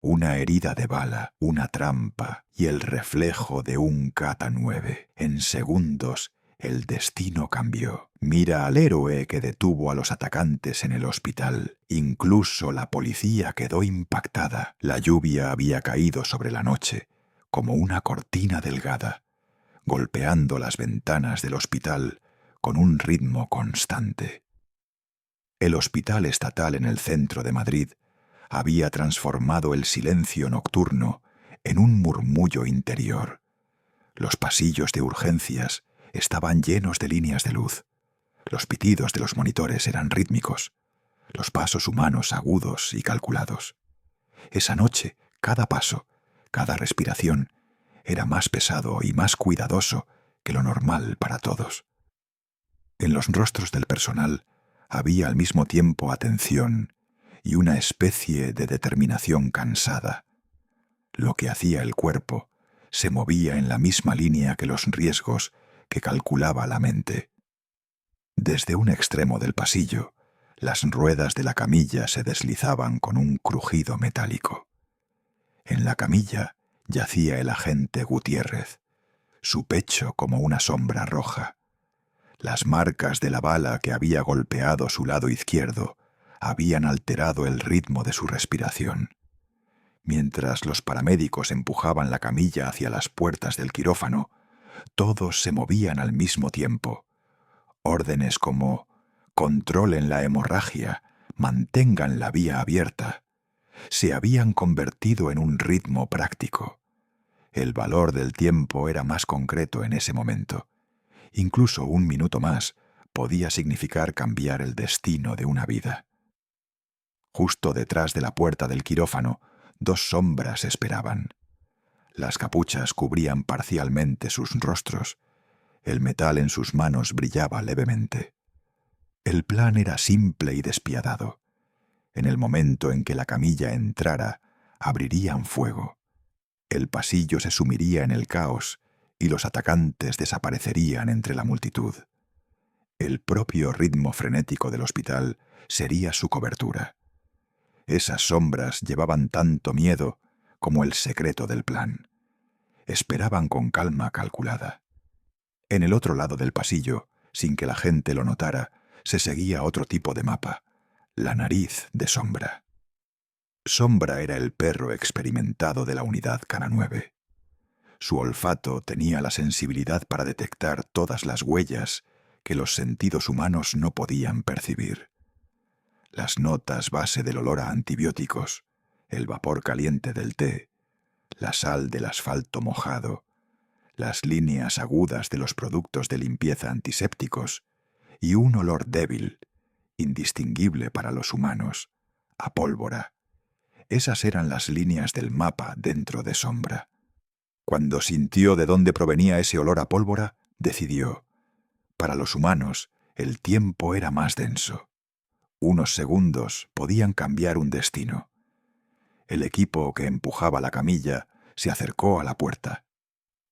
una herida de bala, una trampa y el reflejo de un K-9. En segundos, el destino cambió. Mira al héroe que detuvo a los atacantes en el hospital. Incluso la policía quedó impactada. La lluvia había caído sobre la noche, como una cortina delgada, golpeando las ventanas del hospital con un ritmo constante. El hospital estatal en el centro de Madrid había transformado el silencio nocturno en un murmullo interior. Los pasillos de urgencias estaban llenos de líneas de luz. Los pitidos de los monitores eran rítmicos, los pasos humanos agudos y calculados. Esa noche, cada paso, cada respiración, era más pesado y más cuidadoso que lo normal para todos. En los rostros del personal había al mismo tiempo atención y una especie de determinación cansada. Lo que hacía el cuerpo se movía en la misma línea que los riesgos que calculaba la mente. Desde un extremo del pasillo, las ruedas de la camilla se deslizaban con un crujido metálico. En la camilla yacía el agente Gutiérrez, su pecho como una sombra roja. Las marcas de la bala que había golpeado su lado izquierdo habían alterado el ritmo de su respiración. Mientras los paramédicos empujaban la camilla hacia las puertas del quirófano, todos se movían al mismo tiempo. Órdenes como «controlen la hemorragia», «mantengan la vía abierta», se habían convertido en un ritmo práctico. El valor del tiempo era más concreto en ese momento. Incluso un minuto más podía significar cambiar el destino de una vida. Justo detrás de la puerta del quirófano, dos sombras esperaban. Las capuchas cubrían parcialmente sus rostros. El metal en sus manos brillaba levemente. El plan era simple y despiadado. En el momento en que la camilla entrara, abrirían fuego. El pasillo se sumiría en el caos y los atacantes desaparecerían entre la multitud. El propio ritmo frenético del hospital sería su cobertura. Esas sombras llevaban tanto miedo como el secreto del plan. Esperaban con calma calculada. En el otro lado del pasillo, sin que la gente lo notara, se seguía otro tipo de mapa, la nariz de Sombra. Sombra era el perro experimentado de la unidad K-9. Su olfato tenía la sensibilidad para detectar todas las huellas que los sentidos humanos no podían percibir. Las notas base del olor a antibióticos, el vapor caliente del té, la sal del asfalto mojado, las líneas agudas de los productos de limpieza antisépticos y un olor débil, indistinguible para los humanos, a pólvora. Esas eran las líneas del mapa dentro de Sombra. Cuando sintió de dónde provenía ese olor a pólvora, decidió. Para los humanos, el tiempo era más denso. Unos segundos podían cambiar un destino. El equipo que empujaba la camilla se acercó a la puerta.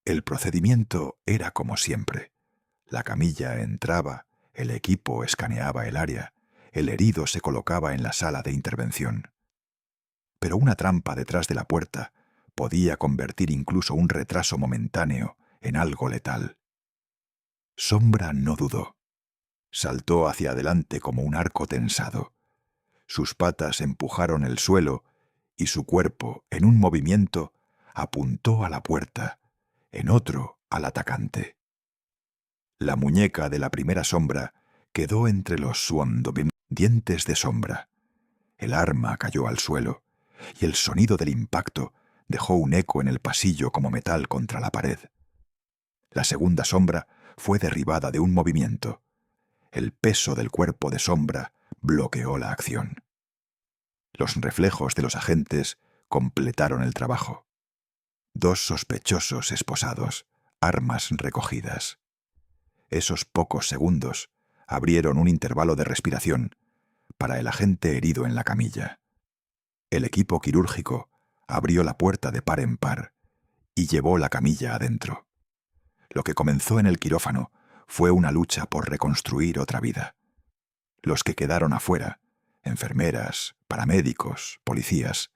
El procedimiento era como siempre. La camilla entraba, el equipo escaneaba el área, el herido se colocaba en la sala de intervención. Pero una trampa detrás de la puerta podía convertir incluso un retraso momentáneo en algo letal. Sombra no dudó. Saltó hacia adelante como un arco tensado. Sus patas empujaron el suelo y su cuerpo, en un movimiento, apuntó a la puerta, en otro al atacante. La muñeca de la primera sombra quedó entre los dientes de Sombra. El arma cayó al suelo y el sonido del impacto dejó un eco en el pasillo como metal contra la pared. La segunda sombra fue derribada de un movimiento. El peso del cuerpo de Sombra bloqueó la acción. Los reflejos de los agentes completaron el trabajo. Dos sospechosos esposados, armas recogidas. Esos pocos segundos abrieron un intervalo de respiración para el agente herido en la camilla. El equipo quirúrgico abrió la puerta de par en par y llevó la camilla adentro. Lo que comenzó en el quirófano fue una lucha por reconstruir otra vida. Los que quedaron afuera, enfermeras, paramédicos, policías,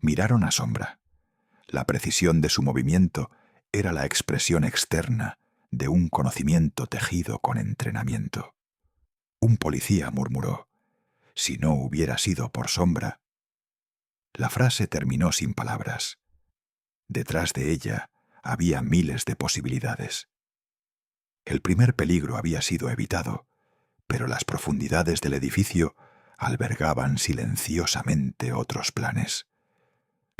Miraron a Sombra. La precisión de su movimiento era la expresión externa de un conocimiento tejido con entrenamiento. Un policía murmuró: «Si no hubiera sido por Sombra». La frase terminó sin palabras. Detrás de ella había miles de posibilidades. El primer peligro había sido evitado, pero las profundidades del edificio albergaban silenciosamente otros planes.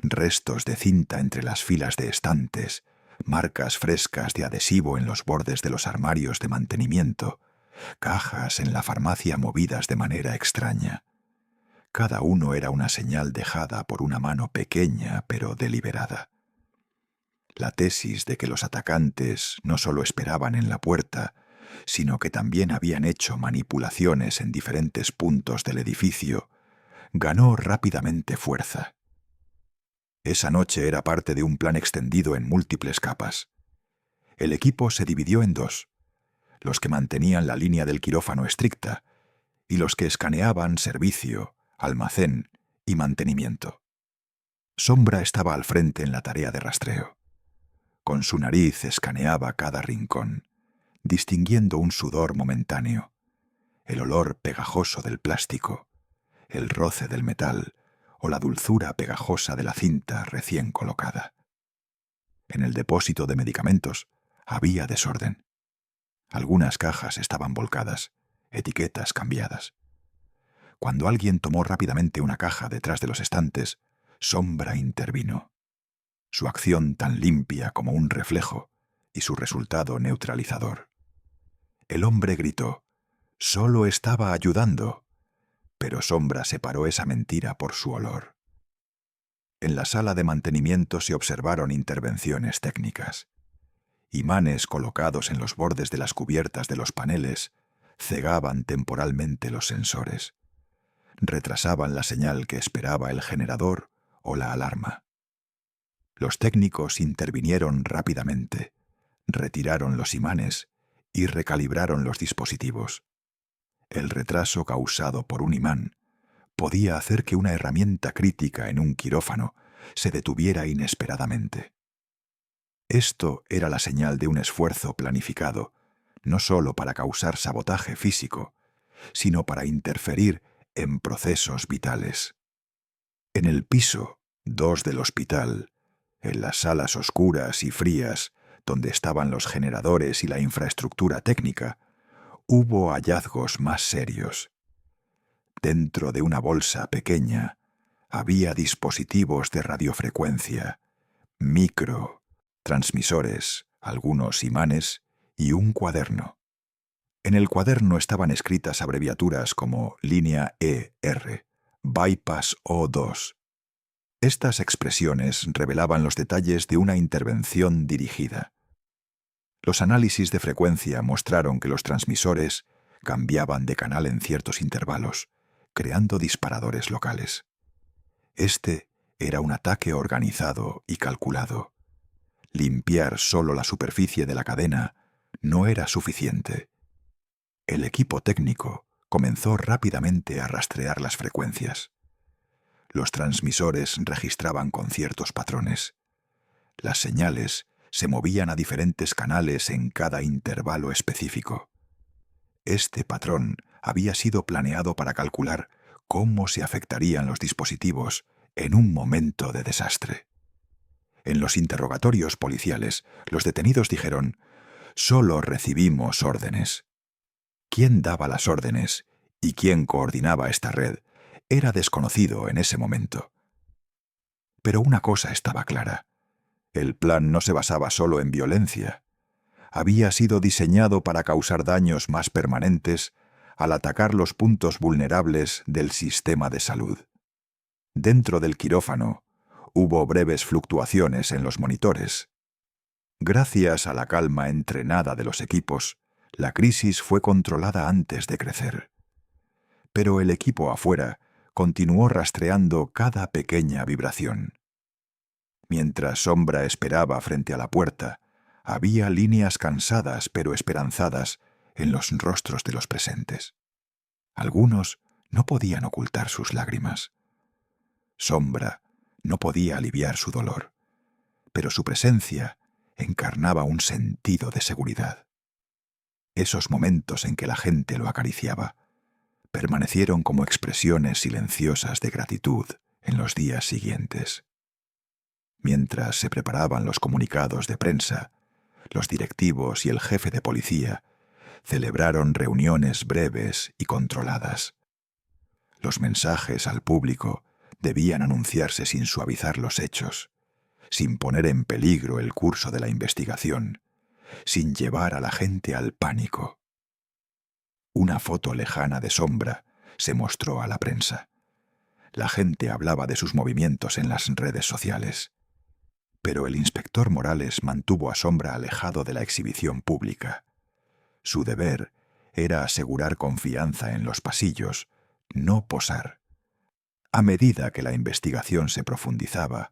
Restos de cinta entre las filas de estantes, marcas frescas de adhesivo en los bordes de los armarios de mantenimiento, cajas en la farmacia movidas de manera extraña. Cada uno era una señal dejada por una mano pequeña pero deliberada. La tesis de que los atacantes no solo esperaban en la puerta, sino que también habían hecho manipulaciones en diferentes puntos del edificio, ganó rápidamente fuerza. Esa noche era parte de un plan extendido en múltiples capas. El equipo se dividió en dos: los que mantenían la línea del quirófano estricta y los que escaneaban servicio, almacén y mantenimiento. Sombra estaba al frente en la tarea de rastreo. Con su nariz escaneaba cada rincón, distinguiendo un sudor momentáneo, el olor pegajoso del plástico, el roce del metal o la dulzura pegajosa de la cinta recién colocada. En el depósito de medicamentos había desorden. Algunas cajas estaban volcadas, etiquetas cambiadas. Cuando alguien tomó rápidamente una caja detrás de los estantes, Sombra intervino. Su acción tan limpia como un reflejo y su resultado neutralizador. El hombre gritó: «Solo estaba ayudando», pero Sombra separó esa mentira por su olor. En la sala de mantenimiento se observaron intervenciones técnicas. Imanes colocados en los bordes de las cubiertas de los paneles cegaban temporalmente los sensores. Retrasaban la señal que esperaba el generador o la alarma. Los técnicos intervinieron rápidamente, retiraron los imanes y recalibraron los dispositivos. El retraso causado por un imán podía hacer que una herramienta crítica en un quirófano se detuviera inesperadamente. Esto era la señal de un esfuerzo planificado, no solo para causar sabotaje físico, sino para interferir en procesos vitales. En el piso 2 del hospital, en las salas oscuras y frías, donde estaban los generadores y la infraestructura técnica, hubo hallazgos más serios. Dentro de una bolsa pequeña había dispositivos de radiofrecuencia, transmisores, algunos imanes y un cuaderno. En el cuaderno estaban escritas abreviaturas como línea ER, bypass O2. Estas expresiones revelaban los detalles de una intervención dirigida. Los análisis de frecuencia mostraron que los transmisores cambiaban de canal en ciertos intervalos, creando disparadores locales. Este era un ataque organizado y calculado. Limpiar solo la superficie de la cadena no era suficiente. El equipo técnico comenzó rápidamente a rastrear las frecuencias. Los transmisores registraban con ciertos patrones. Las señales se movían a diferentes canales en cada intervalo específico. Este patrón había sido planeado para calcular cómo se afectarían los dispositivos en un momento de desastre. En los interrogatorios policiales, los detenidos dijeron: «Solo recibimos órdenes». Quién daba las órdenes y quién coordinaba esta red era desconocido en ese momento. Pero una cosa estaba clara: el plan no se basaba solo en violencia. Había sido diseñado para causar daños más permanentes al atacar los puntos vulnerables del sistema de salud. Dentro del quirófano hubo breves fluctuaciones en los monitores. Gracias a la calma entrenada de los equipos, la crisis fue controlada antes de crecer. Pero el equipo afuera continuó rastreando cada pequeña vibración. Mientras Sombra esperaba frente a la puerta, había líneas cansadas pero esperanzadas en los rostros de los presentes. Algunos no podían ocultar sus lágrimas. Sombra no podía aliviar su dolor, pero su presencia encarnaba un sentido de seguridad. Esos momentos en que la gente lo acariciaba permanecieron como expresiones silenciosas de gratitud en los días siguientes. Mientras se preparaban los comunicados de prensa, los directivos y el jefe de policía celebraron reuniones breves y controladas. Los mensajes al público debían anunciarse sin suavizar los hechos, sin poner en peligro el curso de la investigación, sin llevar a la gente al pánico. Una foto lejana de Sombra se mostró a la prensa. La gente hablaba de sus movimientos en las redes sociales. Pero el inspector Morales mantuvo a Sombra alejado de la exhibición pública. Su deber era asegurar confianza en los pasillos, no posar. A medida que la investigación se profundizaba,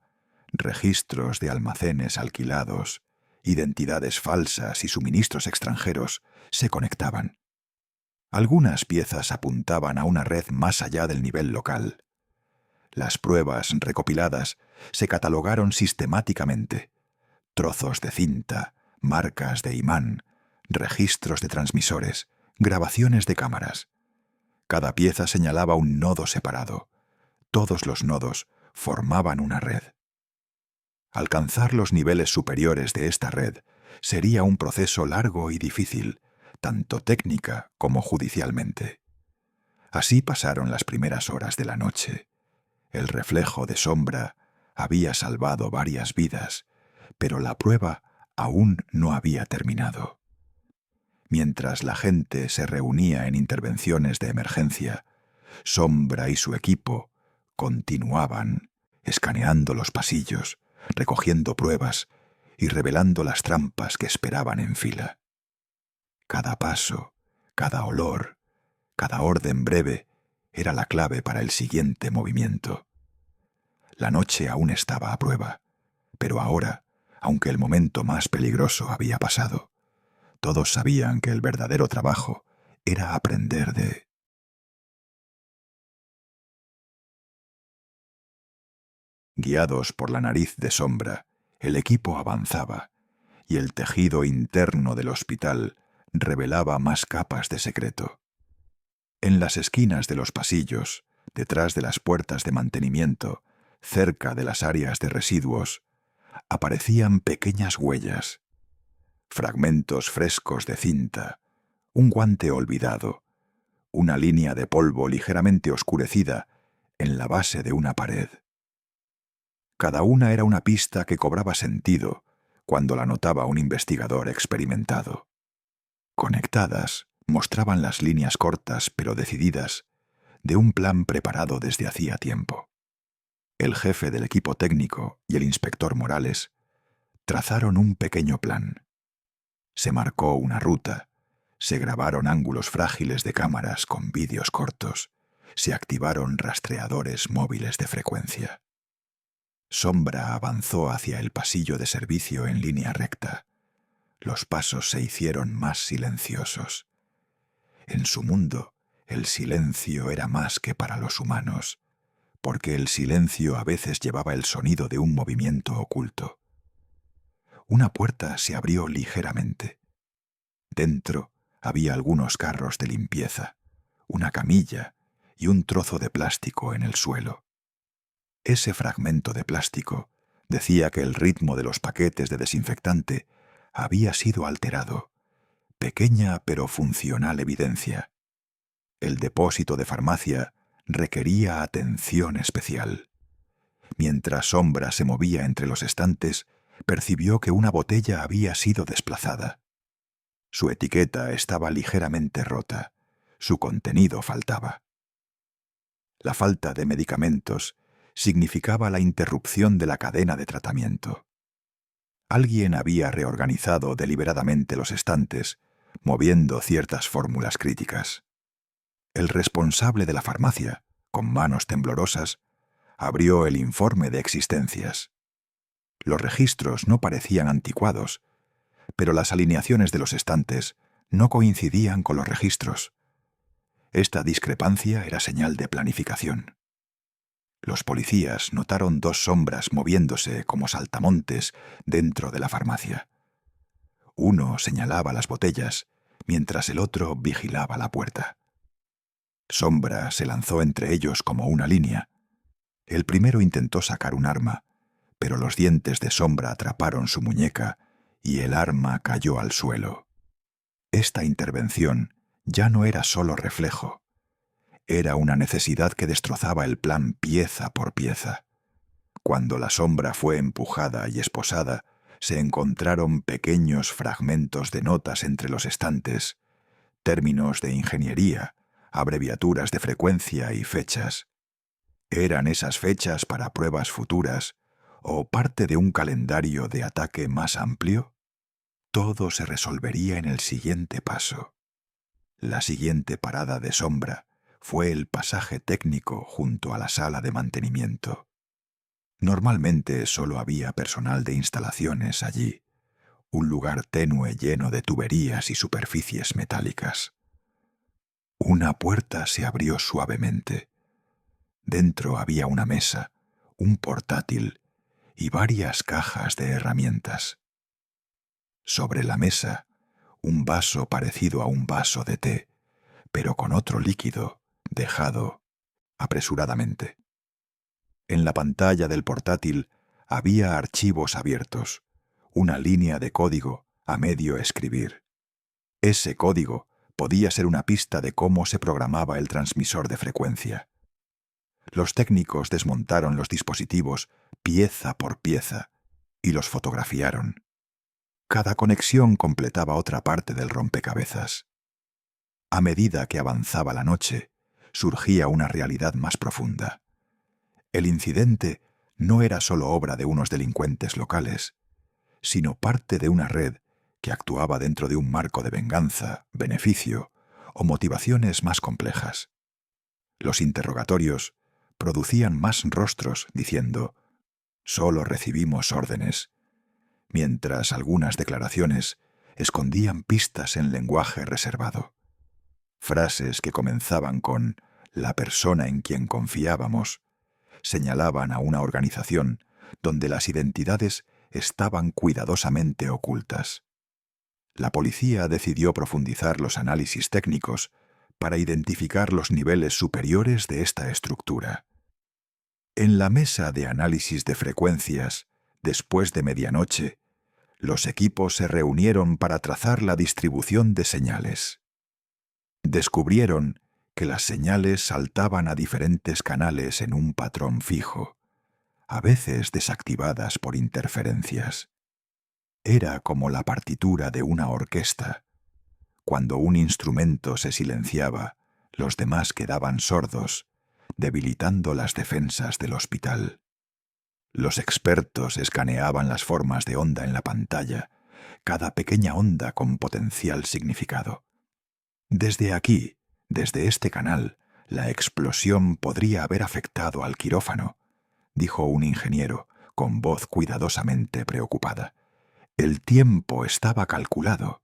registros de almacenes alquilados, identidades falsas y suministros extranjeros se conectaban. Algunas piezas apuntaban a una red más allá del nivel local. Las pruebas recopiladas se catalogaron sistemáticamente. Trozos de cinta, marcas de imán, registros de transmisores, grabaciones de cámaras. Cada pieza señalaba un nodo separado. Todos los nodos formaban una red. Alcanzar los niveles superiores de esta red sería un proceso largo y difícil, tanto técnica como judicialmente. Así pasaron las primeras horas de la noche. El reflejo de Sombra había salvado varias vidas, pero la prueba aún no había terminado. Mientras la gente se reunía en intervenciones de emergencia, Sombra y su equipo continuaban escaneando los pasillos, recogiendo pruebas y revelando las trampas que esperaban en fila. Cada paso, cada olor, cada orden breve era la clave para el siguiente movimiento. La noche aún estaba a prueba, pero ahora, aunque el momento más peligroso había pasado, todos sabían que el verdadero trabajo era aprender de... Guiados por la nariz de Sombra, el equipo avanzaba, y el tejido interno del hospital revelaba más capas de secreto. En las esquinas de los pasillos, detrás de las puertas de mantenimiento, cerca de las áreas de residuos, aparecían pequeñas huellas, fragmentos frescos de cinta, un guante olvidado, una línea de polvo ligeramente oscurecida en la base de una pared. Cada una era una pista que cobraba sentido cuando la notaba un investigador experimentado. Conectadas, mostraban las líneas cortas pero decididas de un plan preparado desde hacía tiempo. El jefe del equipo técnico y el inspector Morales trazaron un pequeño plan. Se marcó una ruta, se grabaron ángulos frágiles de cámaras con vídeos cortos, se activaron rastreadores móviles de frecuencia. Sombra avanzó hacia el pasillo de servicio en línea recta. Los pasos se hicieron más silenciosos. En su mundo, el silencio era más que para los humanos, porque el silencio a veces llevaba el sonido de un movimiento oculto. Una puerta se abrió ligeramente. Dentro había algunos carros de limpieza, una camilla y un trozo de plástico en el suelo. Ese fragmento de plástico decía que el ritmo de los paquetes de desinfectante había sido alterado. Pequeña pero funcional evidencia. El depósito de farmacia requería atención especial. Mientras Sombra se movía entre los estantes, percibió que una botella había sido desplazada. Su etiqueta estaba ligeramente rota. Su contenido faltaba. La falta de medicamentos significaba la interrupción de la cadena de tratamiento. Alguien había reorganizado deliberadamente los estantes, moviendo ciertas fórmulas críticas. El responsable de la farmacia, con manos temblorosas, abrió el informe de existencias. Los registros no parecían anticuados, pero las alineaciones de los estantes no coincidían con los registros. Esta discrepancia era señal de planificación. Los policías notaron dos sombras moviéndose como saltamontes dentro de la farmacia. Uno señalaba las botellas, mientras el otro vigilaba la puerta. Sombra se lanzó entre ellos como una línea. El primero intentó sacar un arma, pero los dientes de Sombra atraparon su muñeca y el arma cayó al suelo. Esta intervención ya no era solo reflejo. Era una necesidad que destrozaba el plan pieza por pieza. Cuando la Sombra fue empujada y esposada, se encontraron pequeños fragmentos de notas entre los estantes, términos de ingeniería, abreviaturas de frecuencia y fechas. ¿Eran esas fechas para pruebas futuras o parte de un calendario de ataque más amplio? Todo se resolvería en el siguiente paso. La siguiente parada de Sombra fue el pasaje técnico junto a la sala de mantenimiento. Normalmente solo había personal de instalaciones allí, un lugar tenue lleno de tuberías y superficies metálicas. Una puerta se abrió suavemente. Dentro había una mesa, un portátil y varias cajas de herramientas. Sobre la mesa, un vaso parecido a un vaso de té, pero con otro líquido dejado apresuradamente. En la pantalla del portátil había archivos abiertos, una línea de código a medio escribir. Ese código podía ser una pista de cómo se programaba el transmisor de frecuencia. Los técnicos desmontaron los dispositivos pieza por pieza y los fotografiaron. Cada conexión completaba otra parte del rompecabezas. A medida que avanzaba la noche, surgía una realidad más profunda. El incidente no era solo obra de unos delincuentes locales, sino parte de una red que actuaba dentro de un marco de venganza, beneficio o motivaciones más complejas. Los interrogatorios producían más rostros diciendo «solo recibimos órdenes», mientras algunas declaraciones escondían pistas en lenguaje reservado. Frases que comenzaban con «la persona en quien confiábamos» señalaban a una organización donde las identidades estaban cuidadosamente ocultas. La policía decidió profundizar los análisis técnicos para identificar los niveles superiores de esta estructura. En la mesa de análisis de frecuencias, después de medianoche, los equipos se reunieron para trazar la distribución de señales. Descubrieron que las señales saltaban a diferentes canales en un patrón fijo, a veces desactivadas por interferencias. Era como la partitura de una orquesta. Cuando un instrumento se silenciaba, los demás quedaban sordos, debilitando las defensas del hospital. Los expertos escaneaban las formas de onda en la pantalla, cada pequeña onda con potencial significado. Desde aquí, desde este canal, la explosión podría haber afectado al quirófano, dijo un ingeniero, con voz cuidadosamente preocupada. El tiempo estaba calculado.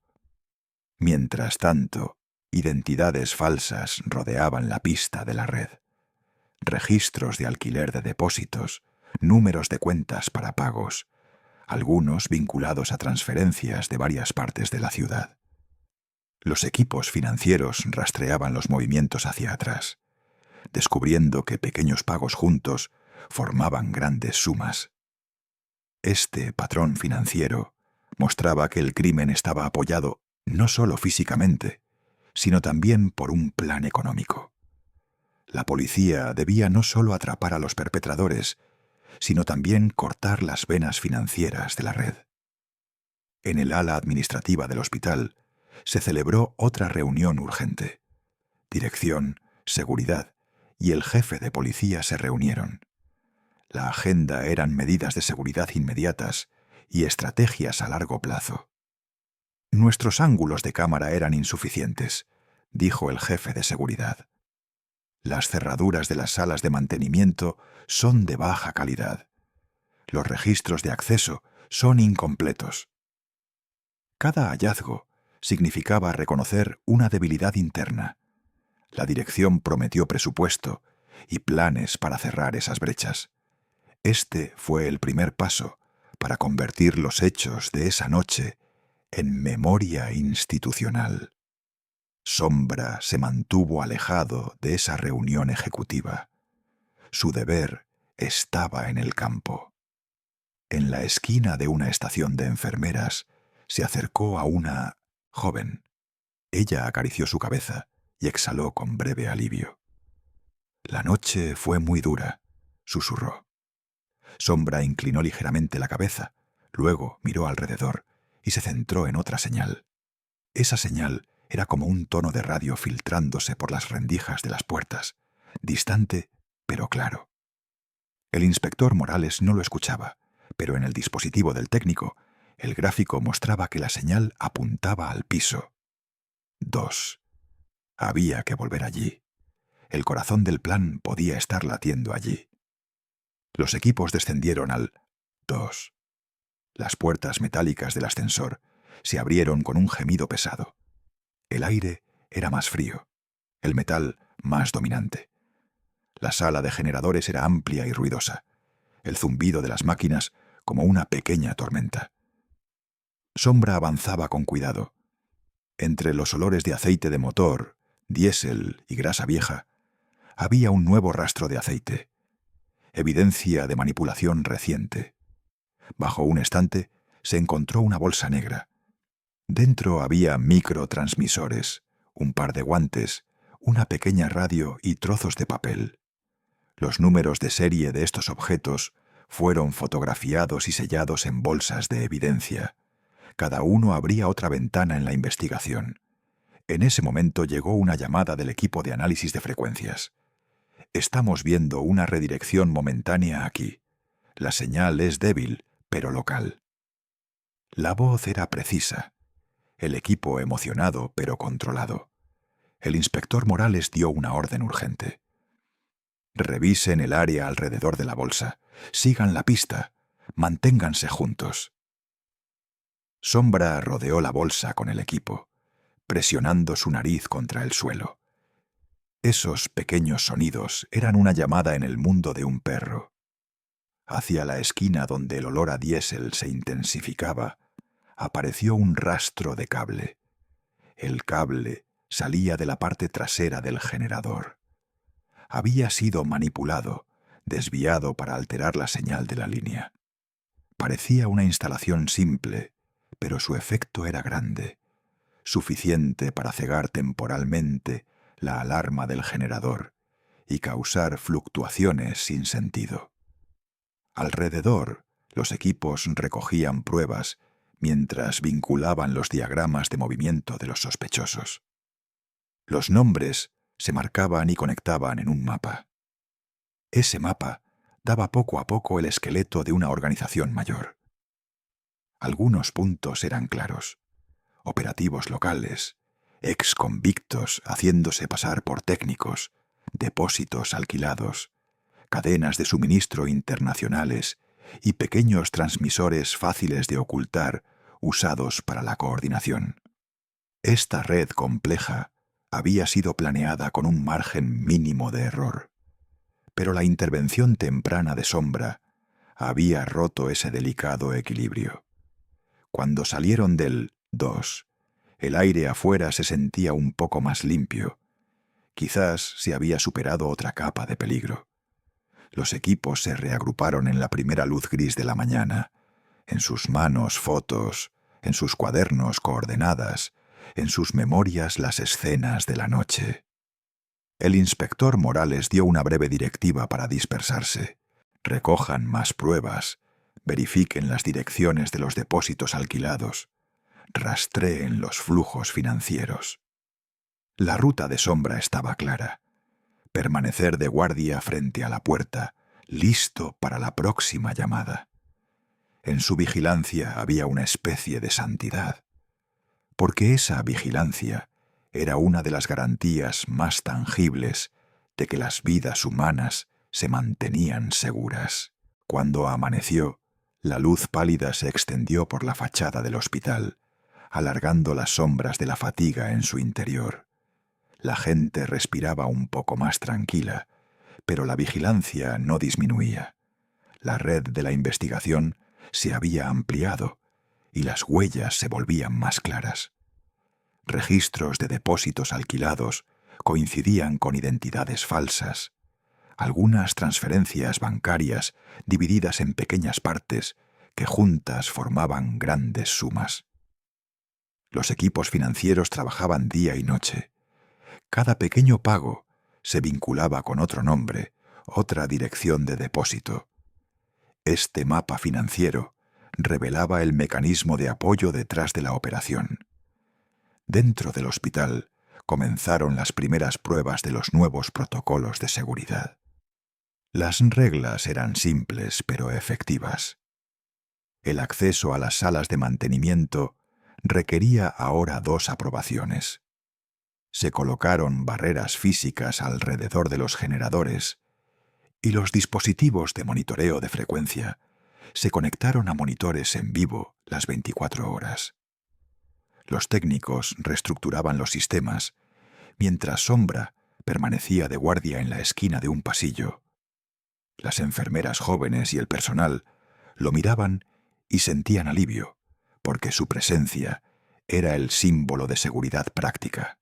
Mientras tanto, identidades falsas rodeaban la pista de la red. Registros de alquiler de depósitos, números de cuentas para pagos, algunos vinculados a transferencias de varias partes de la ciudad. Los equipos financieros rastreaban los movimientos hacia atrás, descubriendo que pequeños pagos juntos formaban grandes sumas. Este patrón financiero mostraba que el crimen estaba apoyado no solo físicamente, sino también por un plan económico. La policía debía no solo atrapar a los perpetradores, sino también cortar las venas financieras de la red. En el ala administrativa del hospital se celebró otra reunión urgente. Dirección, seguridad y el jefe de policía se reunieron. La agenda eran medidas de seguridad inmediatas y estrategias a largo plazo. Nuestros ángulos de cámara eran insuficientes, dijo el jefe de seguridad. Las cerraduras de las salas de mantenimiento son de baja calidad. Los registros de acceso son incompletos. Cada hallazgo significaba reconocer una debilidad interna. La dirección prometió presupuesto y planes para cerrar esas brechas. Este fue el primer paso para convertir los hechos de esa noche en memoria institucional. Sombra se mantuvo alejado de esa reunión ejecutiva. Su deber estaba en el campo. En la esquina de una estación de enfermeras se acercó a una joven. Ella acarició su cabeza y exhaló con breve alivio. «La noche fue muy dura», susurró. Sombra inclinó ligeramente la cabeza, luego miró alrededor y se centró en otra señal. Esa señal era como un tono de radio filtrándose por las rendijas de las puertas, distante pero claro. El inspector Morales no lo escuchaba, pero en el dispositivo del técnico, el gráfico mostraba que la señal apuntaba al piso 2. Había que volver allí. El corazón del plan podía estar latiendo allí. Los equipos descendieron al 2. Las puertas metálicas del ascensor se abrieron con un gemido pesado. El aire era más frío, el metal más dominante. La sala de generadores era amplia y ruidosa, el zumbido de las máquinas como una pequeña tormenta. Sombra avanzaba con cuidado. Entre los olores de aceite de motor, diésel y grasa vieja, había un nuevo rastro de aceite, evidencia de manipulación reciente. Bajo un estante se encontró una bolsa negra. Dentro había microtransmisores, un par de guantes, una pequeña radio y trozos de papel. Los números de serie de estos objetos fueron fotografiados y sellados en bolsas de evidencia. Cada uno abría otra ventana en la investigación. En ese momento llegó una llamada del equipo de análisis de frecuencias. «Estamos viendo una redirección momentánea aquí. La señal es débil, pero local». La voz era precisa. El equipo emocionado, pero controlado. El inspector Morales dio una orden urgente. «Revisen el área alrededor de la bolsa. Sigan la pista. Manténganse juntos». Sombra rodeó la bolsa con el equipo, presionando su nariz contra el suelo. Esos pequeños sonidos eran una llamada en el mundo de un perro. Hacia la esquina donde el olor a diésel se intensificaba, apareció un rastro de cable. El cable salía de la parte trasera del generador. Había sido manipulado, desviado para alterar la señal de la línea. Parecía una instalación simple, pero su efecto era grande, suficiente para cegar temporalmente la alarma del generador y causar fluctuaciones sin sentido. Alrededor, los equipos recogían pruebas mientras vinculaban los diagramas de movimiento de los sospechosos. Los nombres se marcaban y conectaban en un mapa. Ese mapa daba poco a poco el esqueleto de una organización mayor. Algunos puntos eran claros: operativos locales, exconvictos haciéndose pasar por técnicos, depósitos alquilados, cadenas de suministro internacionales y pequeños transmisores fáciles de ocultar usados para la coordinación. Esta red compleja había sido planeada con un margen mínimo de error, pero la intervención temprana de Sombra había roto ese delicado equilibrio. Cuando salieron del 2, el aire afuera se sentía un poco más limpio. Quizás se había superado otra capa de peligro. Los equipos se reagruparon en la primera luz gris de la mañana. En sus manos fotos, en sus cuadernos coordenadas, en sus memorias las escenas de la noche. El inspector Morales dio una breve directiva para dispersarse. Recojan más pruebas, verifiquen las direcciones de los depósitos alquilados, rastreen los flujos financieros. La ruta de Sombra estaba clara: permanecer de guardia frente a la puerta, listo para la próxima llamada. En su vigilancia había una especie de santidad, porque esa vigilancia era una de las garantías más tangibles de que las vidas humanas se mantenían seguras. Cuando amaneció, la luz pálida se extendió por la fachada del hospital, alargando las sombras de la fatiga en su interior. La gente respiraba un poco más tranquila, Pero la vigilancia no disminuía. La red de la investigación se había ampliado y las huellas se volvían más claras. Registros de depósitos alquilados coincidían con identidades falsas. Algunas transferencias bancarias divididas en pequeñas partes que juntas formaban grandes sumas. Los equipos financieros trabajaban día y noche. Cada pequeño pago se vinculaba con otro nombre, otra dirección de depósito. Este mapa financiero revelaba el mecanismo de apoyo detrás de la operación. Dentro del hospital comenzaron las primeras pruebas de los nuevos protocolos de seguridad. Las reglas eran simples pero efectivas. El acceso a las salas de mantenimiento requería ahora 2 aprobaciones. Se colocaron barreras físicas alrededor de los generadores y los dispositivos de monitoreo de frecuencia se conectaron a monitores en vivo las 24 horas. Los técnicos reestructuraban los sistemas, mientras Sombra permanecía de guardia en la esquina de un pasillo. Las enfermeras jóvenes y el personal lo miraban y sentían alivio, porque su presencia era el símbolo de seguridad práctica.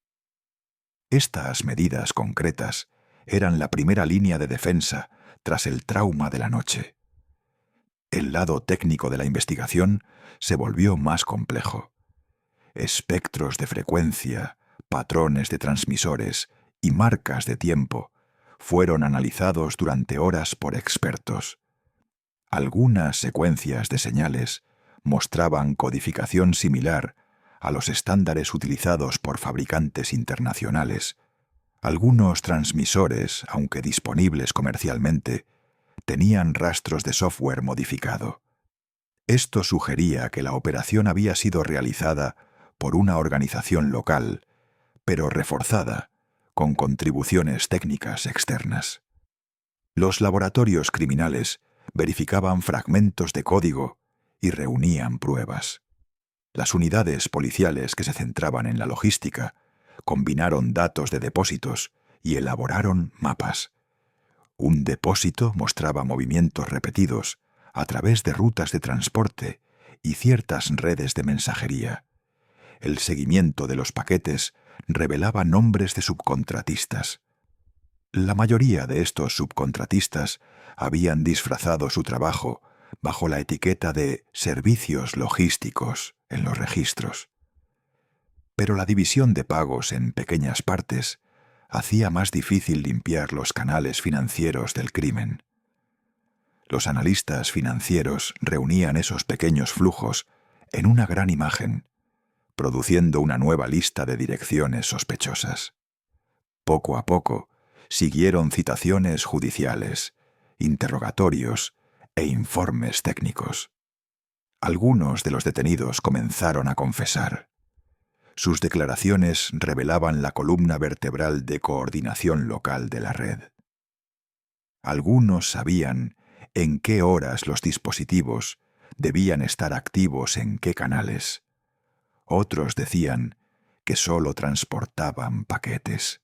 Estas medidas concretas eran la primera línea de defensa tras el trauma de la noche. El lado técnico de la investigación se volvió más complejo. Espectros de frecuencia, patrones de transmisores y marcas de tiempo fueron analizados durante horas por expertos. Algunas secuencias de señales mostraban codificación similar a los estándares utilizados por fabricantes internacionales. Algunos transmisores, aunque disponibles comercialmente, tenían rastros de software modificado. Esto sugería que la operación había sido realizada por una organización local, pero reforzada con contribuciones técnicas externas. Los laboratorios criminales verificaban fragmentos de código y reunían pruebas. Las unidades policiales que se centraban en la logística combinaron datos de depósitos y elaboraron mapas. Un depósito mostraba movimientos repetidos a través de rutas de transporte y ciertas redes de mensajería. El seguimiento de los paquetes revelaba nombres de subcontratistas. La mayoría de estos subcontratistas habían disfrazado su trabajo bajo la etiqueta de servicios logísticos en los registros. Pero la división de pagos en pequeñas partes hacía más difícil limpiar los canales financieros del crimen. Los analistas financieros reunían esos pequeños flujos en una gran imagen, produciendo una nueva lista de direcciones sospechosas. Poco a poco, siguieron citaciones judiciales, interrogatorios e informes técnicos. Algunos de los detenidos comenzaron a confesar. Sus declaraciones revelaban la columna vertebral de coordinación local de la red. Algunos sabían en qué horas los dispositivos debían estar activos en qué canales. Otros decían que solo transportaban paquetes.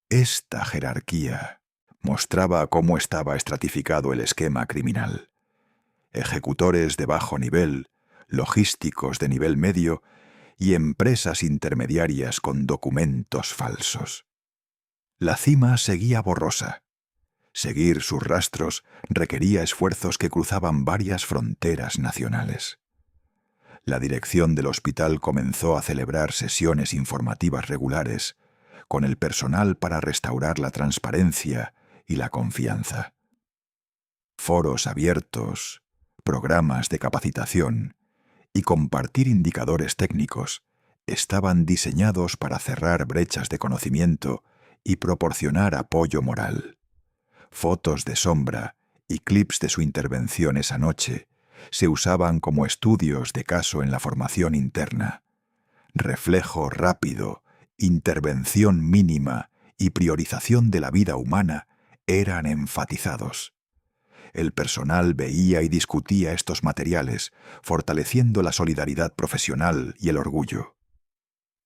Esta jerarquía mostraba cómo estaba estratificado el esquema criminal. Ejecutores de bajo nivel, logísticos de nivel medio y empresas intermediarias con documentos falsos. La cima seguía borrosa. Seguir sus rastros requería esfuerzos que cruzaban varias fronteras nacionales. La dirección del hospital comenzó a celebrar sesiones informativas regulares con el personal para restaurar la transparencia y la confianza. Foros abiertos, programas de capacitación y compartir indicadores técnicos estaban diseñados para cerrar brechas de conocimiento y proporcionar apoyo moral. Fotos de Sombra y clips de su intervención esa noche se usaban como estudios de caso en la formación interna. Reflejo rápido, intervención mínima y priorización de la vida humana eran enfatizados. El personal veía y discutía estos materiales, fortaleciendo la solidaridad profesional y el orgullo.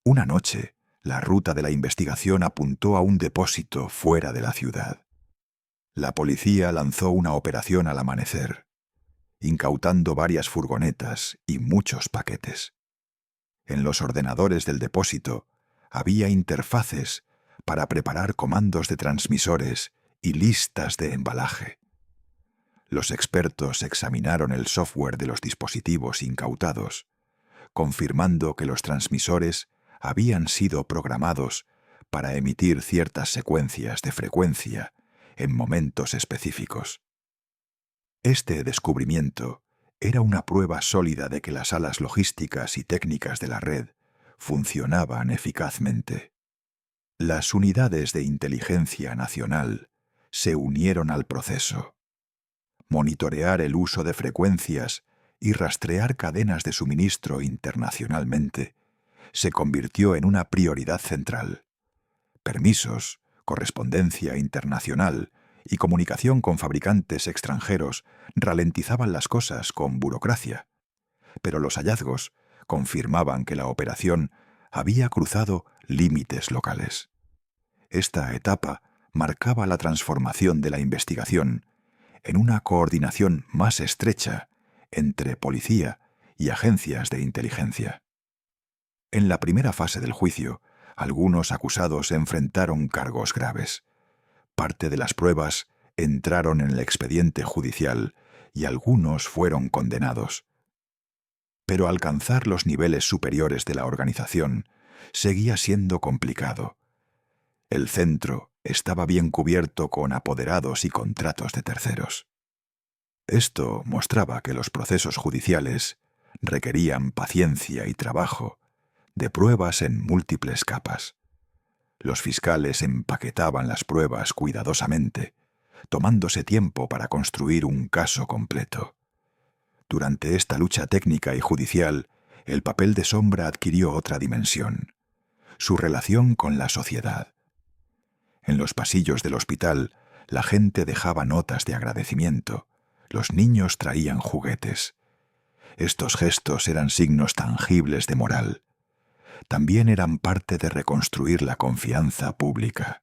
Una noche, la ruta de la investigación apuntó a un depósito fuera de la ciudad. La policía lanzó una operación al amanecer, incautando varias furgonetas y muchos paquetes. En los ordenadores del depósito había interfaces para preparar comandos de transmisores y listas de embalaje. Los expertos examinaron el software de los dispositivos incautados, confirmando que los transmisores habían sido programados para emitir ciertas secuencias de frecuencia en momentos específicos. Este descubrimiento era una prueba sólida de que las alas logísticas y técnicas de la red funcionaban eficazmente. Las unidades de inteligencia nacional se unieron al proceso. Monitorear el uso de frecuencias y rastrear cadenas de suministro internacionalmente se convirtió en una prioridad central. Permisos, correspondencia internacional y comunicación con fabricantes extranjeros ralentizaban las cosas con burocracia, pero los hallazgos confirmaban que la operación había cruzado límites locales. Esta etapa marcaba la transformación de la investigación en una coordinación más estrecha entre policía y agencias de inteligencia. En la primera fase del juicio, algunos acusados enfrentaron cargos graves. Parte de las pruebas entraron en el expediente judicial y algunos fueron condenados. Pero alcanzar los niveles superiores de la organización seguía siendo complicado. El centro estaba bien cubierto con apoderados y contratos de terceros. Esto mostraba que los procesos judiciales requerían paciencia y trabajo, de pruebas en múltiples capas. Los fiscales empaquetaban las pruebas cuidadosamente, tomándose tiempo para construir un caso completo. Durante esta lucha técnica y judicial, el papel de Sombra adquirió otra dimensión: su relación con la sociedad. En los pasillos del hospital, la gente dejaba notas de agradecimiento. Los niños traían juguetes. Estos gestos eran signos tangibles de moral. También eran parte de reconstruir la confianza pública.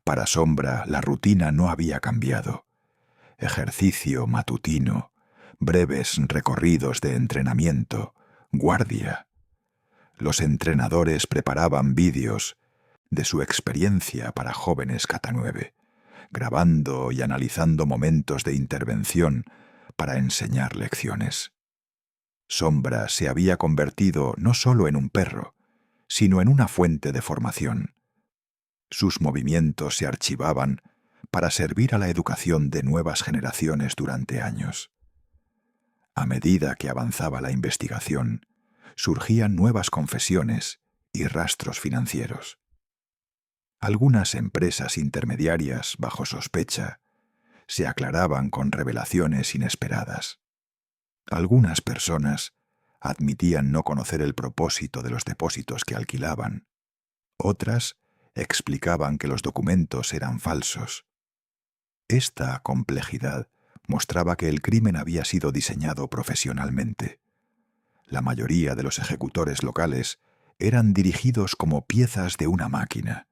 Para Sombra, la rutina no había cambiado. Ejercicio matutino, breves recorridos de entrenamiento, guardia. Los entrenadores preparaban vídeos de su experiencia para jóvenes K9, grabando y analizando momentos de intervención para enseñar lecciones. Sombra se había convertido no solo en un perro, sino en una fuente de formación. Sus movimientos se archivaban para servir a la educación de nuevas generaciones durante años. A medida que avanzaba la investigación, surgían nuevas confesiones y rastros financieros. Algunas empresas intermediarias, bajo sospecha, se aclaraban con revelaciones inesperadas. Algunas personas admitían no conocer el propósito de los depósitos que alquilaban. Otras explicaban que los documentos eran falsos. Esta complejidad mostraba que el crimen había sido diseñado profesionalmente. La mayoría de los ejecutores locales eran dirigidos como piezas de una máquina.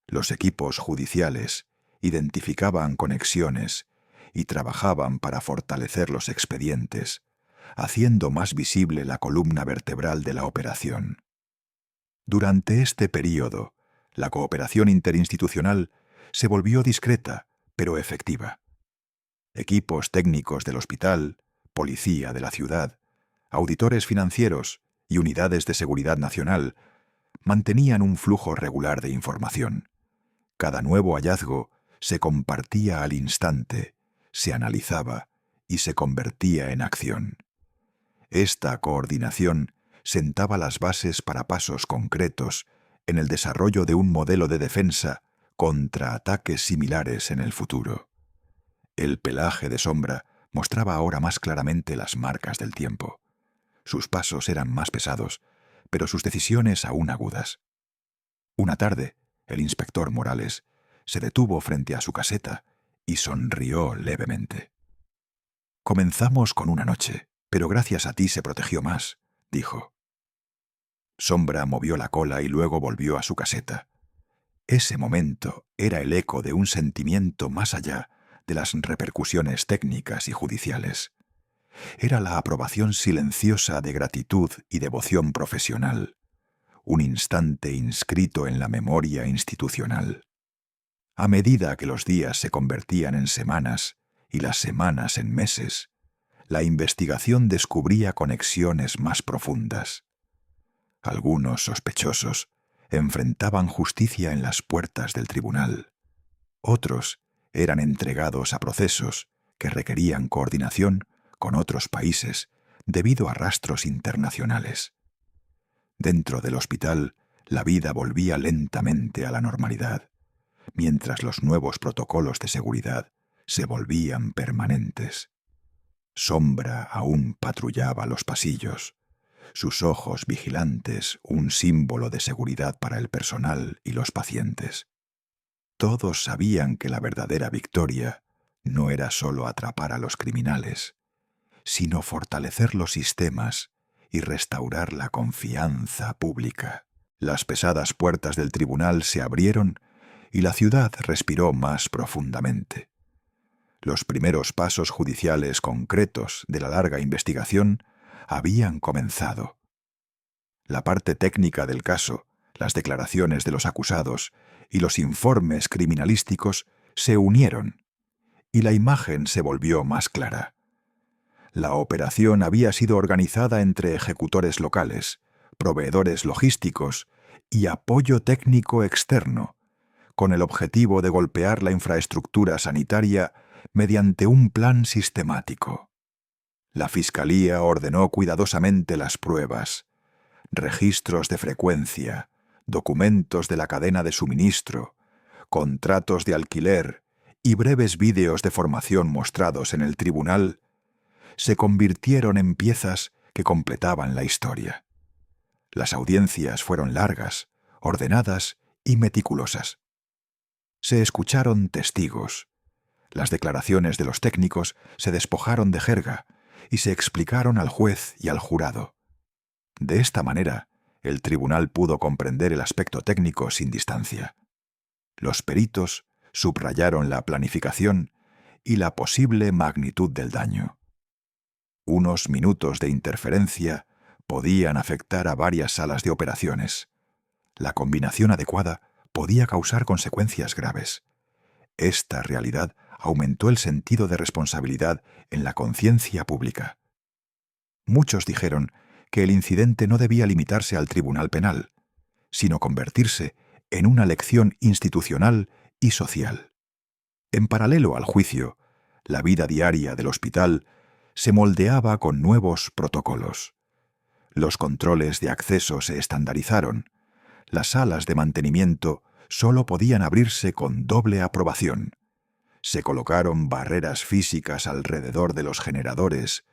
Los equipos judiciales identificaban conexiones y trabajaban para fortalecer los expedientes, haciendo más visible la columna vertebral de la operación. Durante este período, la cooperación interinstitucional se volvió discreta, pero efectiva. Equipos técnicos del hospital, policía de la ciudad, auditores financieros y unidades de seguridad nacional mantenían un flujo regular de información. Cada nuevo hallazgo se compartía al instante, se analizaba y se convertía en acción. Esta coordinación sentaba las bases para pasos concretos en el desarrollo de un modelo de defensa contra ataques similares en el futuro. El pelaje de Sombra mostraba ahora más claramente las marcas del tiempo. Sus pasos eran más pesados, pero sus decisiones aún agudas. Una tarde, el inspector Morales se detuvo frente a su caseta y sonrió levemente. «Comenzamos con una noche, pero gracias a ti se protegió más», dijo. Sombra movió la cola y luego volvió a su caseta. Ese momento era el eco de un sentimiento más allá de las repercusiones técnicas y judiciales. Era la aprobación silenciosa de gratitud y devoción profesional, un instante inscrito en la memoria institucional. A medida que los días se convertían en semanas y las semanas en meses, la investigación descubría conexiones más profundas. Algunos sospechosos enfrentaban justicia en las puertas del tribunal. Otros eran entregados a procesos que requerían coordinación con otros países debido a rastros internacionales. Dentro del hospital, la vida volvía lentamente a la normalidad, mientras los nuevos protocolos de seguridad se volvían permanentes. Sombra aún patrullaba los pasillos, sus ojos vigilantes un símbolo de seguridad para el personal y los pacientes. Todos sabían que la verdadera victoria no era solo atrapar a los criminales, sino fortalecer los sistemas y restaurar la confianza pública. Las pesadas puertas del tribunal se abrieron y la ciudad respiró más profundamente. Los primeros pasos judiciales concretos de la larga investigación habían comenzado. La parte técnica del caso, las declaraciones de los acusados y los informes criminalísticos se unieron, y la imagen se volvió más clara. La operación había sido organizada entre ejecutores locales, proveedores logísticos y apoyo técnico externo, con el objetivo de golpear la infraestructura sanitaria mediante un plan sistemático. La Fiscalía ordenó cuidadosamente las pruebas, registros de frecuencia, documentos de la cadena de suministro, contratos de alquiler y breves vídeos de formación mostrados en el tribunal se convirtieron en piezas que completaban la historia. Las audiencias fueron largas, ordenadas y meticulosas. Se escucharon testigos. Las declaraciones de los técnicos se despojaron de jerga y se explicaron al juez y al jurado. De esta manera, el tribunal pudo comprender el aspecto técnico sin distancia. Los peritos subrayaron la planificación y la posible magnitud del daño. Unos minutos de interferencia podían afectar a varias salas de operaciones. La combinación adecuada podía causar consecuencias graves. Esta realidad aumentó el sentido de responsabilidad en la conciencia pública. Muchos dijeron que el incidente no debía limitarse al tribunal penal, sino convertirse en una lección institucional y social. En paralelo al juicio, la vida diaria del hospital se moldeaba con nuevos protocolos. Los controles de acceso se estandarizaron. Las salas de mantenimiento solo podían abrirse con doble aprobación. Se colocaron barreras físicas alrededor de los generadores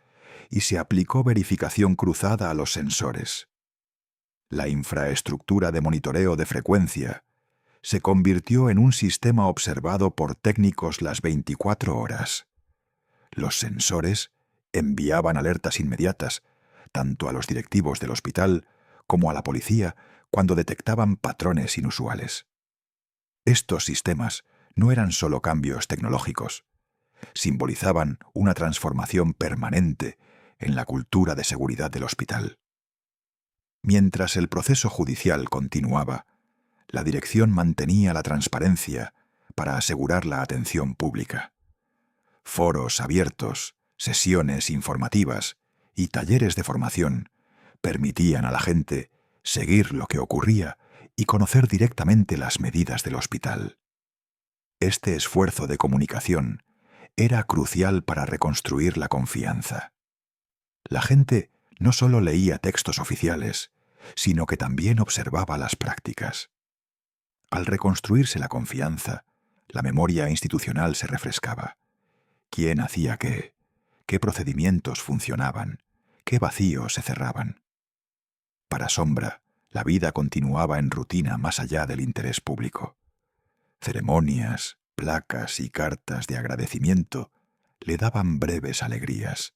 y se aplicó verificación cruzada a los sensores. La infraestructura de monitoreo de frecuencia se convirtió en un sistema observado por técnicos las 24 horas. Los sensores enviaban alertas inmediatas, tanto a los directivos del hospital como a la policía, cuando detectaban patrones inusuales. Estos sistemas no eran solo cambios tecnológicos, simbolizaban una transformación permanente en la cultura de seguridad del hospital. Mientras el proceso judicial continuaba, la dirección mantenía la transparencia para asegurar la atención pública. Foros abiertos, sesiones informativas y talleres de formación permitían a la gente seguir lo que ocurría y conocer directamente las medidas del hospital. Este esfuerzo de comunicación era crucial para reconstruir la confianza. La gente no solo leía textos oficiales, sino que también observaba las prácticas. Al reconstruirse la confianza, la memoria institucional se refrescaba. ¿Quién hacía qué? ¿Qué procedimientos funcionaban? ¿Qué vacíos se cerraban? Para Sombra, la vida continuaba en rutina más allá del interés público. Ceremonias, placas y cartas de agradecimiento le daban breves alegrías,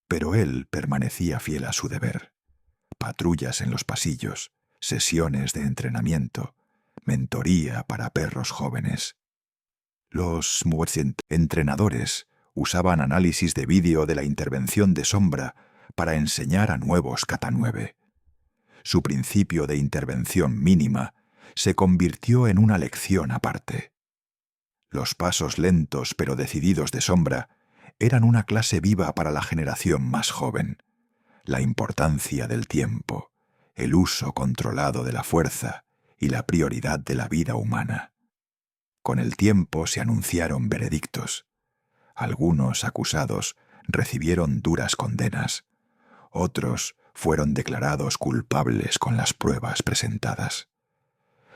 pero él permanecía fiel a su deber. Patrullas en los pasillos, sesiones de entrenamiento, mentoría para perros jóvenes. Los entrenadores usaban análisis de vídeo de la intervención de Sombra para enseñar a nuevos Kata 9. Su principio de intervención mínima se convirtió en una lección aparte. Los pasos lentos pero decididos de Sombra eran una clase viva para la generación más joven. La importancia del tiempo, el uso controlado de la fuerza y la prioridad de la vida humana. Con el tiempo se anunciaron veredictos. Algunos acusados recibieron duras condenas. Otros fueron declarados culpables con las pruebas presentadas.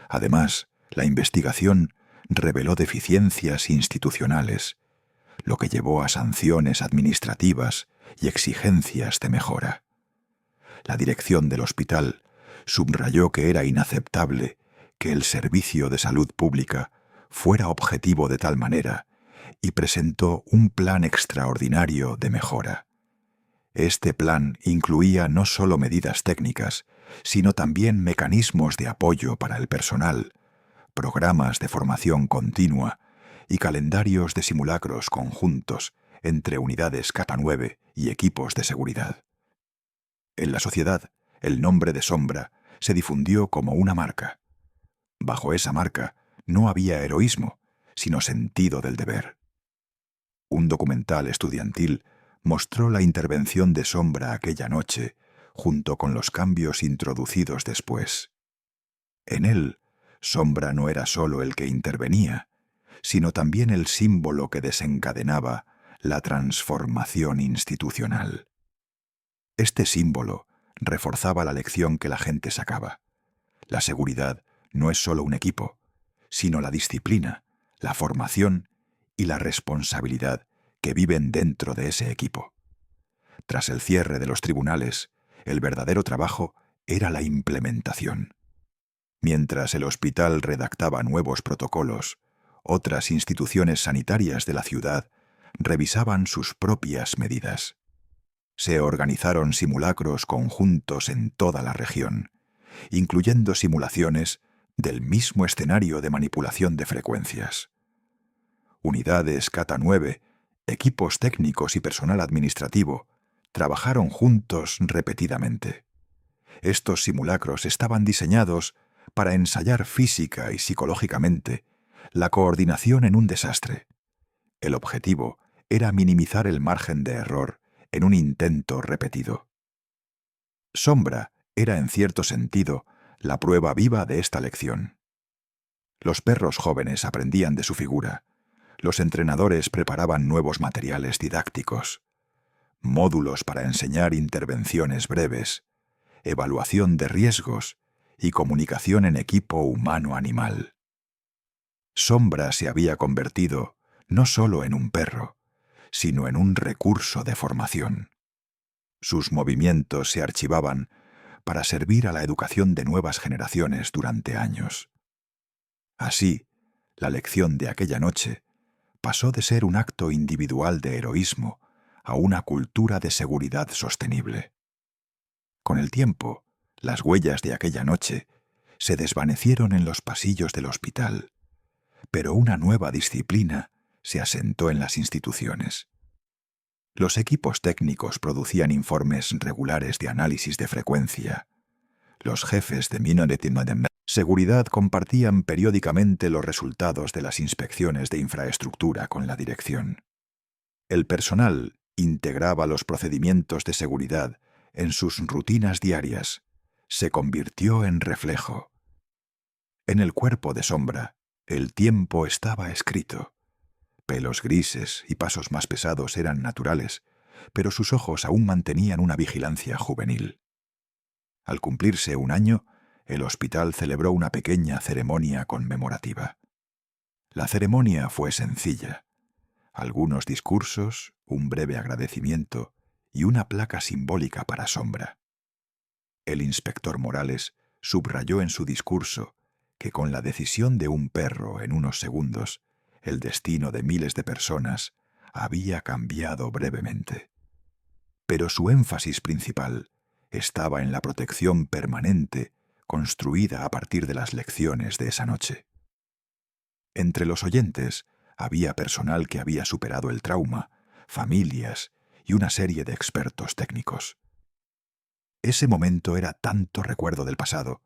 Además, la investigación reveló deficiencias institucionales, lo que llevó a sanciones administrativas y exigencias de mejora. La dirección del hospital subrayó que era inaceptable que el servicio de salud pública fuera objetivo de tal manera y presentó un plan extraordinario de mejora. Este plan incluía no solo medidas técnicas, sino también mecanismos de apoyo para el personal, programas de formación continua y calendarios de simulacros conjuntos entre unidades Kata 9 y equipos de seguridad. En la sociedad, el nombre de Sombra se difundió como una marca. Bajo esa marca no había heroísmo, sino sentido del deber. Un documental estudiantil mostró la intervención de Sombra aquella noche, junto con los cambios introducidos después. En él, Sombra no era solo el que intervenía, sino también el símbolo que desencadenaba la transformación institucional. Este símbolo reforzaba la lección que la gente sacaba. La seguridad no es solo un equipo, sino la disciplina, la formación y la responsabilidad que viven dentro de ese equipo. Tras el cierre de los tribunales, el verdadero trabajo era la implementación. Mientras el hospital redactaba nuevos protocolos, otras instituciones sanitarias de la ciudad revisaban sus propias medidas. Se organizaron simulacros conjuntos en toda la región, incluyendo simulaciones del mismo escenario de manipulación de frecuencias. Unidades Kata 9, equipos técnicos y personal administrativo trabajaron juntos repetidamente. Estos simulacros estaban diseñados para ensayar física y psicológicamente la coordinación en un desastre. El objetivo era minimizar el margen de error en un intento repetido. Sombra era en cierto sentido la prueba viva de esta lección. Los perros jóvenes aprendían de su figura. Los entrenadores preparaban nuevos materiales didácticos, módulos para enseñar intervenciones breves, evaluación de riesgos y comunicación en equipo humano-animal. Sombra se había convertido no solo en un perro, sino en un recurso de formación. Sus movimientos se archivaban para servir a la educación de nuevas generaciones durante años. Así, la lección de aquella noche pasó de ser un acto individual de heroísmo a una cultura de seguridad sostenible. Con el tiempo, las huellas de aquella noche se desvanecieron en los pasillos del hospital, pero una nueva disciplina se asentó en las instituciones. Los equipos técnicos producían informes regulares de análisis de frecuencia. Los jefes de seguridad compartían periódicamente los resultados de las inspecciones de infraestructura con la dirección. El personal integraba los procedimientos de seguridad en sus rutinas diarias. Se convirtió en reflejo. En el cuerpo de Sombra, el tiempo estaba escrito. Pelos grises y pasos más pesados eran naturales, pero sus ojos aún mantenían una vigilancia juvenil. Al cumplirse un año, el hospital celebró una pequeña ceremonia conmemorativa. La ceremonia fue sencilla. Algunos discursos, un breve agradecimiento y una placa simbólica para Sombra. El inspector Morales subrayó en su discurso que con la decisión de un perro en unos segundos, el destino de miles de personas había cambiado brevemente. Pero su énfasis principal estaba en la protección permanente construida a partir de las lecciones de esa noche. Entre los oyentes había personal que había superado el trauma, familias y una serie de expertos técnicos. Ese momento era tanto recuerdo del pasado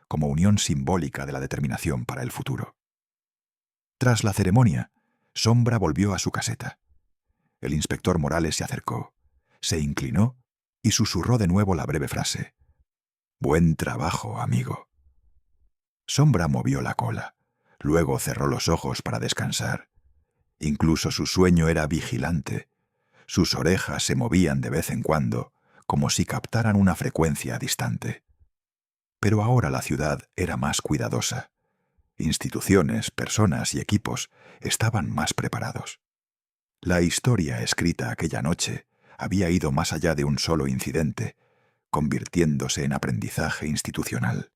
como unión simbólica de la determinación para el futuro. Tras la ceremonia, Sombra volvió a su caseta. El inspector Morales se acercó, se inclinó y susurró de nuevo la breve frase: «Buen trabajo, amigo». Sombra movió la cola, luego cerró los ojos para descansar. Incluso su sueño era vigilante. Sus orejas se movían de vez en cuando, como si captaran una frecuencia distante. Pero ahora la ciudad era más cuidadosa. Instituciones, personas y equipos estaban más preparados. La historia escrita aquella noche había ido más allá de un solo incidente, convirtiéndose en aprendizaje institucional.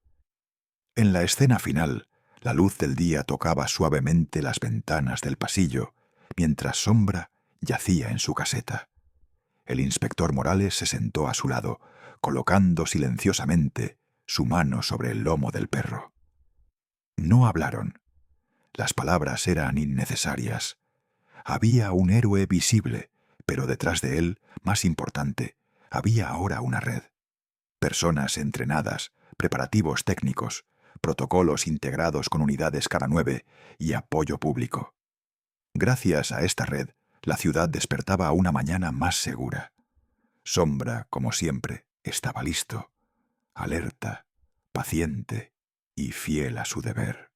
En la escena final, la luz del día tocaba suavemente las ventanas del pasillo, mientras Sombra yacía en su caseta. El inspector Morales se sentó a su lado, colocando silenciosamente su mano sobre el lomo del perro. No hablaron. Las palabras eran innecesarias. Había un héroe visible, pero detrás de él, más importante, había ahora una red. Personas entrenadas, preparativos técnicos, protocolos integrados con unidades cada 9 y apoyo público. Gracias a esta red, la ciudad despertaba a una mañana más segura. Sombra, como siempre, estaba listo, alerta, paciente y fiel a su deber.